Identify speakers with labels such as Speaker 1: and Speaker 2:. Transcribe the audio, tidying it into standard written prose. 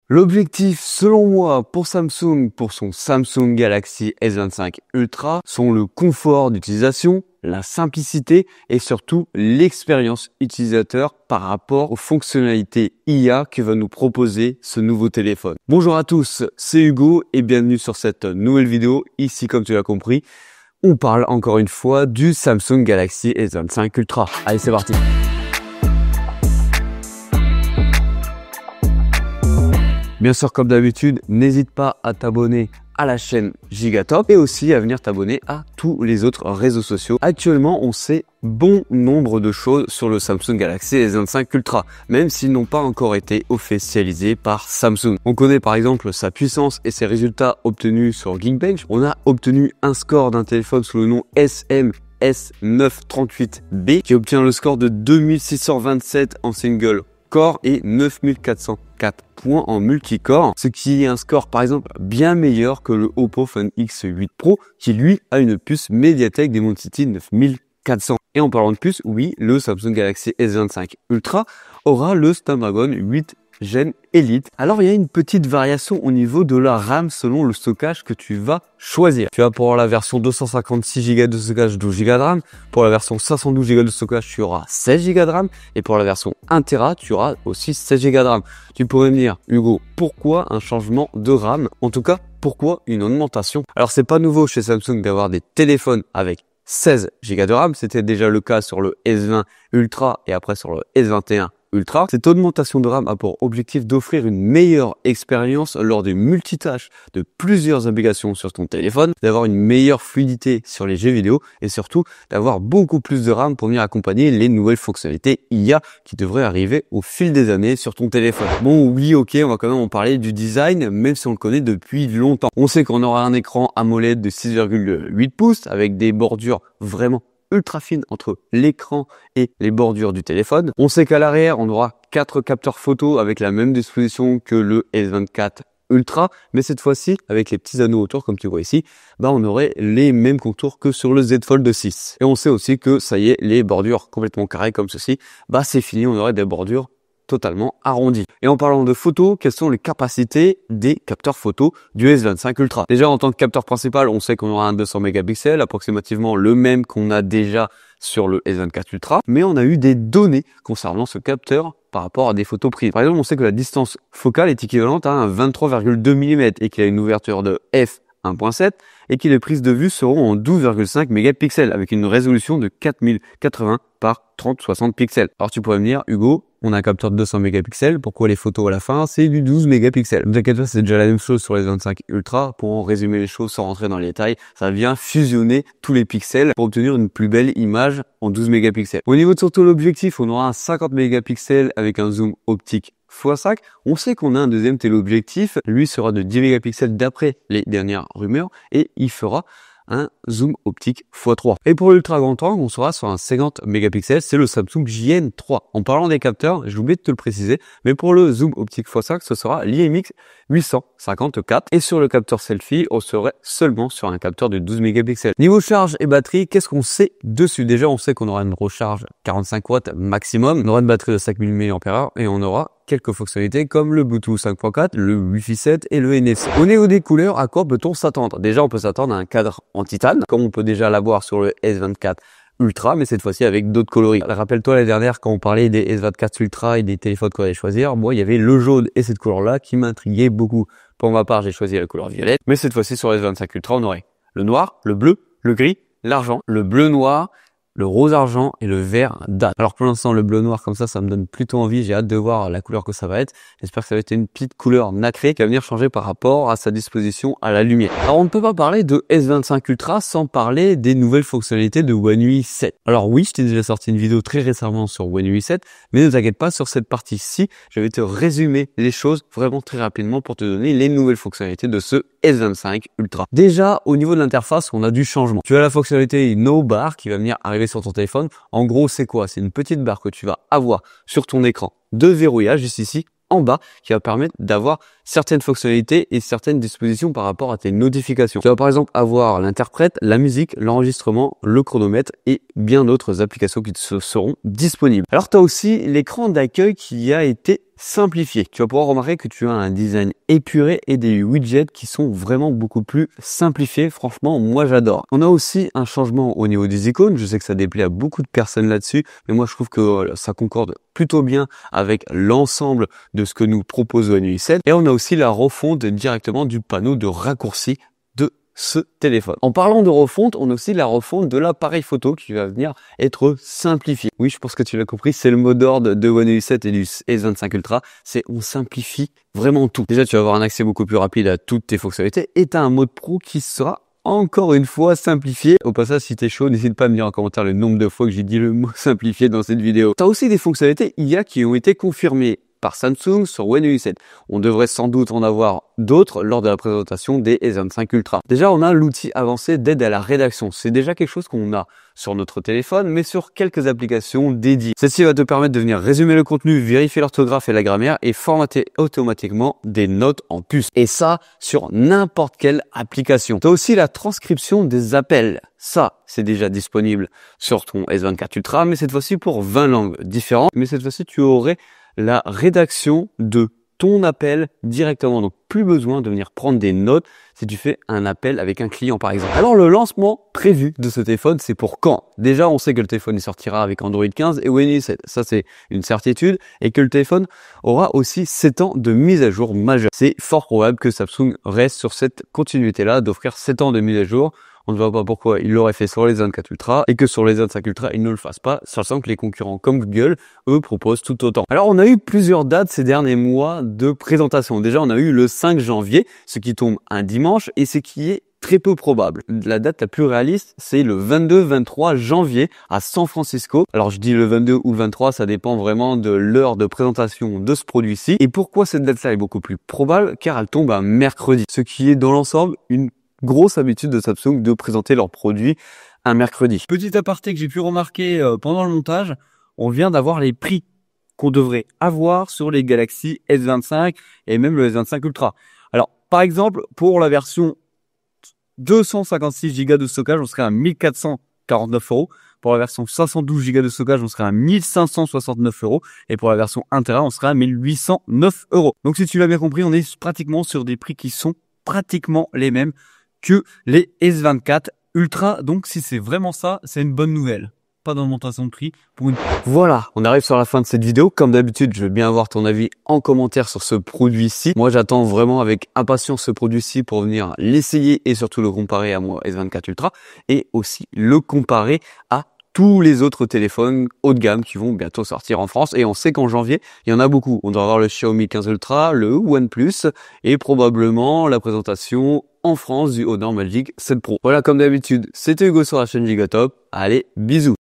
Speaker 1: L'objectif, selon moi, pour Samsung, pour son Samsung Galaxy S25 Ultra, sont le confort d'utilisation, la simplicité et surtout l'expérience utilisateur par rapport aux fonctionnalités IA que va nous proposer ce nouveau téléphone. Bonjour à tous, c'est Hugo et bienvenue sur cette nouvelle vidéo. Ici, comme tu l'as compris, on parle encore une fois du Samsung Galaxy S25 Ultra. Allez, c'est parti! Bien sûr, comme d'habitude, n'hésite pas à t'abonner à la chaîne Gigatop et aussi à venir t'abonner à tous les autres réseaux sociaux. Actuellement, on sait bon nombre de choses sur le Samsung Galaxy S25 Ultra, même s'ils n'ont pas encore été officialisés par Samsung. On connaît par exemple sa puissance et ses résultats obtenus sur Geekbench. On a obtenu un score d'un téléphone sous le nom SM-S938B qui obtient le score de 2627 en single core et 9404 points en multicore, ce qui est un score par exemple bien meilleur que le Oppo Find X8 Pro qui lui a une puce Mediatek Dimensity 9400. Et en parlant de puce, oui, le Samsung Galaxy S25 Ultra aura le Snapdragon 8 Gen Elite. Alors il y a une petite variation au niveau de la RAM selon le stockage que tu vas choisir. Tu as pour la version 256 Go de stockage 12 Go de RAM, pour la version 512 Go de stockage tu auras 16 Go de RAM et pour la version 1 Tera tu auras aussi 16 Go de RAM. Tu pourrais me dire Hugo, pourquoi un changement de RAM? En tout cas, pourquoi une augmentation? Alors c'est pas nouveau chez Samsung d'avoir des téléphones avec 16 Go de RAM, c'était déjà le cas sur le S20 Ultra et après sur le S21 Ultra. Cette augmentation de RAM a pour objectif d'offrir une meilleure expérience lors des multitâches de plusieurs applications sur ton téléphone, d'avoir une meilleure fluidité sur les jeux vidéo et surtout d'avoir beaucoup plus de RAM pour venir accompagner les nouvelles fonctionnalités IA qui devraient arriver au fil des années sur ton téléphone. Bon, oui, ok, on va quand même en parler du design, même si on le connaît depuis longtemps. On sait qu'on aura un écran AMOLED de 6,8 pouces avec des bordures vraiment ultra fine entre l'écran et les bordures du téléphone. On sait qu'à l'arrière, on aura 4 capteurs photo avec la même disposition que le S24 Ultra, mais cette fois-ci, avec les petits anneaux autour, comme tu vois ici, on aurait les mêmes contours que sur le Z Fold 6. Et on sait aussi que, ça y est, les bordures complètement carrées comme ceci, c'est fini, on aurait des bordures totalement arrondi. Et en parlant de photos, quelles sont les capacités des capteurs photo du S25 Ultra? Déjà, en tant que capteur principal, on sait qu'on aura un 200 mégapixels, approximativement le même qu'on a déjà sur le S24 Ultra, mais on a eu des données concernant ce capteur par rapport à des photos prises. Par exemple, on sait que la distance focale est équivalente à un 23,2 mm et qu'il y a une ouverture de f1.7 et que les prises de vue seront en 12,5 mégapixels avec une résolution de 4080 par 3060 pixels. Alors tu pourrais me dire, Hugo, on a un capteur de 200 mégapixels, pourquoi les photos à la fin c'est du 12 mégapixels? Ne t'inquiète pas, c'est déjà la même chose sur les 25 Ultra. Pour en résumer les choses sans rentrer dans les détails, ça vient fusionner tous les pixels pour obtenir une plus belle image en 12 mégapixels. Au niveau de surtout l'objectif, on aura un 50 mégapixels avec un zoom optique x5. On sait qu'on a un deuxième téléobjectif, lui sera de 10 mégapixels d'après les dernières rumeurs et il fera un zoom optique x3. Et pour l'ultra grand angle, on sera sur un 50 mégapixels, c'est le Samsung JN3. En parlant des capteurs, j'ai oublié de te le préciser, mais pour le zoom optique x5, ce sera l'IMX 854. Et sur le capteur selfie, on serait seulement sur un capteur de 12 mégapixels. Niveau charge et batterie, qu'est-ce qu'on sait dessus? Déjà, on sait qu'on aura une recharge 45 watts maximum, on aura une batterie de 5000 mAh et on aura quelques fonctionnalités comme le Bluetooth 5.4, le Wi-Fi 7 et le NFC. Au niveau des couleurs, à quoi peut-on s'attendre? Déjà, on peut s'attendre à un cadre en titane, comme on peut déjà l'avoir sur le S24 Ultra, mais cette fois-ci avec d'autres coloris. Rappelle-toi l'année dernière, quand on parlait des S24 Ultra et des téléphones qu'on allait choisir, moi, il y avait le jaune et cette couleur-là qui m'intriguait beaucoup. Pour ma part, j'ai choisi la couleur violette, mais cette fois-ci sur le S25 Ultra, on aurait le noir, le bleu, le gris, l'argent, le bleu noir, le rose argent et le vert date. Alors pour l'instant le bleu noir comme ça me donne plutôt envie, j'ai hâte de voir la couleur que ça va être. J'espère que ça va être une petite couleur nacrée qui va venir changer par rapport à sa disposition à la lumière. Alors on ne peut pas parler de S25 Ultra sans parler des nouvelles fonctionnalités de One UI 7. Alors oui, je t'ai déjà sorti une vidéo très récemment sur One UI 7, mais ne t'inquiète pas, sur cette partie-ci, je vais te résumer les choses vraiment très rapidement pour te donner les nouvelles fonctionnalités de ce S25 Ultra. Déjà, au niveau de l'interface, on a du changement. Tu as la fonctionnalité No Bar qui va venir arriver sur ton téléphone. En gros, c'est quoi? C'est une petite barre que tu vas avoir sur ton écran de verrouillage, juste ici, en bas, qui va permettre d'avoir certaines fonctionnalités et certaines dispositions par rapport à tes notifications. Tu vas par exemple avoir l'interprète, la musique, l'enregistrement, le chronomètre et bien d'autres applications qui te seront disponibles. Alors tu as aussi l'écran d'accueil qui a été simplifié. Tu vas pouvoir remarquer que tu as un design épuré et des widgets qui sont vraiment beaucoup plus simplifiés. Franchement, moi j'adore. On a aussi un changement au niveau des icônes. Je sais que ça déplaît à beaucoup de personnes là-dessus, mais moi je trouve que ça concorde plutôt bien avec l'ensemble de ce que nous propose One UI 7. Et on a aussi la refonte directement du panneau de raccourci de ce téléphone. En parlant de refonte, on a aussi la refonte de l'appareil photo qui va venir être simplifié. Oui, je pense que tu l'as compris, c'est le mot d'ordre de One UI 7 et du S25 Ultra, c'est on simplifie vraiment tout. Déjà, tu vas avoir un accès beaucoup plus rapide à toutes tes fonctionnalités et tu as un mode pro qui sera encore une fois simplifié. Au passage, si t'es chaud, n'hésite pas à me dire en commentaire le nombre de fois que j'ai dit le mot simplifié dans cette vidéo. Tu as aussi des fonctionnalités IA qui ont été confirmées par Samsung sur One UI 7. On devrait sans doute en avoir d'autres lors de la présentation des S25 Ultra. Déjà, on a l'outil avancé d'aide à la rédaction. C'est déjà quelque chose qu'on a sur notre téléphone, mais sur quelques applications dédiées. Celle-ci va te permettre de venir résumer le contenu, vérifier l'orthographe et la grammaire et formater automatiquement des notes en puce. Et ça, sur n'importe quelle application. Tu as aussi la transcription des appels. Ça, c'est déjà disponible sur ton S24 Ultra, mais cette fois-ci pour 20 langues différentes. Mais cette fois-ci, tu aurais la rédaction de ton appel directement. Donc, plus besoin de venir prendre des notes si tu fais un appel avec un client, par exemple. Alors, le lancement prévu de ce téléphone, c'est pour quand? Déjà, on sait que le téléphone sortira avec Android 15 et One UI 7. Ça, c'est une certitude. Et que le téléphone aura aussi 7 ans de mise à jour majeure. C'est fort probable que Samsung reste sur cette continuité-là d'offrir 7 ans de mise à jour. On ne voit pas pourquoi il l'aurait fait sur les S24 Ultra et que sur les S25 Ultra, il ne le fasse pas, sachant que les concurrents comme Google, eux, proposent tout autant. Alors, on a eu plusieurs dates ces derniers mois de présentation. Déjà, on a eu le 5 janvier, ce qui tombe un dimanche et ce qui est très peu probable. La date la plus réaliste, c'est le 22-23 janvier à San Francisco. Alors, je dis le 22 ou le 23, ça dépend vraiment de l'heure de présentation de ce produit-ci. Et pourquoi cette date-là est beaucoup plus probable? Car elle tombe un mercredi, ce qui est dans l'ensemble une grosse habitude de Samsung de présenter leurs produits un mercredi. Petit aparté que j'ai pu remarquer pendant le montage, on vient d'avoir les prix qu'on devrait avoir sur les Galaxy S25 et même le S25 Ultra. Alors, par exemple, pour la version 256 Go de stockage, on serait à 1449 €. Pour la version 512 Go de stockage, on serait à 1569 €. Et pour la version 1 Tera, on serait à 1809 €. Donc, si tu l'as bien compris, on est pratiquement sur des prix qui sont pratiquement les mêmes que les S24 Ultra. Donc, si c'est vraiment ça, c'est une bonne nouvelle. Pas d'augmentation de prix pour une... Voilà, on arrive sur la fin de cette vidéo. Comme d'habitude, je veux bien avoir ton avis en commentaire sur ce produit-ci. Moi, j'attends vraiment avec impatience ce produit-ci pour venir l'essayer et surtout le comparer à mon S24 Ultra et aussi le comparer à tous les autres téléphones haut de gamme qui vont bientôt sortir en France. Et on sait qu'en janvier, il y en a beaucoup. On doit avoir le Xiaomi 15 Ultra, le OnePlus et probablement la présentation en France du Honor Magic 7 Pro. Voilà, comme d'habitude, c'était Hugo sur la chaîne Gigatop. Allez, bisous!